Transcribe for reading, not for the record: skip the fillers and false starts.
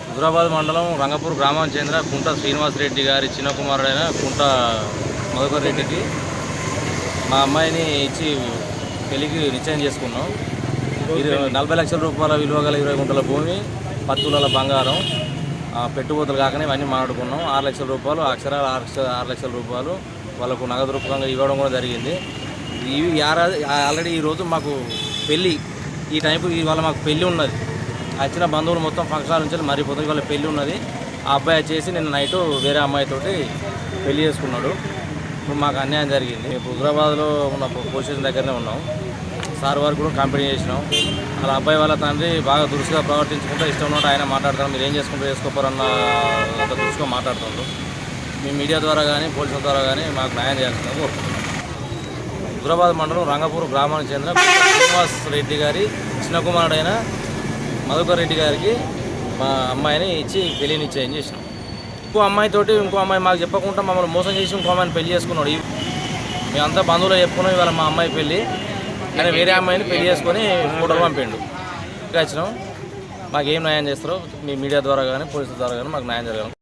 హుజురాబాద్ మండలం రంగపూర్ గ్రామానికి చెందిన కుంట శ్రీనివాసరెడ్డి గారి చిన్న కుమారుడైన కుంట మధుకర్ రెడ్డికి మా అమ్మాయిని ఇచ్చి పెళ్లికి నిశ్చయం చేసుకున్నాం. 40 లక్షల రూపాయల విలువ గల 20 గుంటల భూమి, 10 తులాల బంగారం, పెట్టుబడులు కాకనే ఇవన్నీ మాట్లాడుకున్నాం. 6 లక్షల రూపాయలు అక్షరాలు 6 లక్షల రూపాయలు వాళ్ళకు నగదు రూపంగా ఇవ్వడం కూడా జరిగింది. ఇవి ఆల్రెడీ ఈరోజు మాకు పెళ్ళి, ఈ టైంకు ఇవాళ మాకు పెళ్ళి ఉన్నది. వచ్చిన బంధువులు మొత్తం ఫంక్షన్ నుంచి మరిపోతుంది. ఇవాళ పెళ్ళి ఉన్నది. ఆ అబ్బాయి వచ్చేసి నిన్న నైటు వేరే అమ్మాయితోటి పెళ్లి చేసుకున్నాడు. ఇప్పుడు మాకు అన్యాయం జరిగింది. హుజురాబాద్లో ఉన్న పోలీస్ స్టేషన్ దగ్గరనే ఉన్నాం. సార్ వారికి కూడా కంప్లైంట్ చేసినాం. అలా అబ్బాయి వాళ్ళ తండ్రి బాగా దురుసుగా ప్రవర్తించుకుంటూ ఇష్టం ఉన్నట్టు ఆయన మాట్లాడతారు. మీరు ఏం చేసుకోపోరన్న అంత దురుసుగా మాట్లాడుతున్నారు. మీ మీడియా ద్వారా కానీ పోలీసుల ద్వారా కానీ మాకు న్యాయం చేయాల్సిందని కోరుకుంటున్నాం. హుజురాబాద్ మండలం రంగపూర్ గ్రామానికి చెందిన శ్రీనివాస్ రెడ్డి గారి చిన్న కుమారుడైన మధుకర్ రెడ్డి గారికి మా అమ్మాయిని ఇచ్చి పెళ్లి నిశ్చయం చేసినాం. ఇంకో అమ్మాయి మాకు చెప్పకుండా మమ్మల్ని మోసం చేసి ఇంకో అమ్మాయిని పెళ్లి చేసుకున్నాడు. మేమంతా బంధువులు చెప్పుకున్నాం. ఇవాళ మా అమ్మాయి పెళ్ళి, కానీ వేరే అమ్మాయిని పెళ్లి చేసుకొని ఫోటోలు పంపిండు. ఇంకా వచ్చినాం. మాకు ఏం న్యాయం చేస్తారో మీ మీడియా ద్వారా కానీ పోలీసుల ద్వారా కానీ మాకు న్యాయం జరగాలి.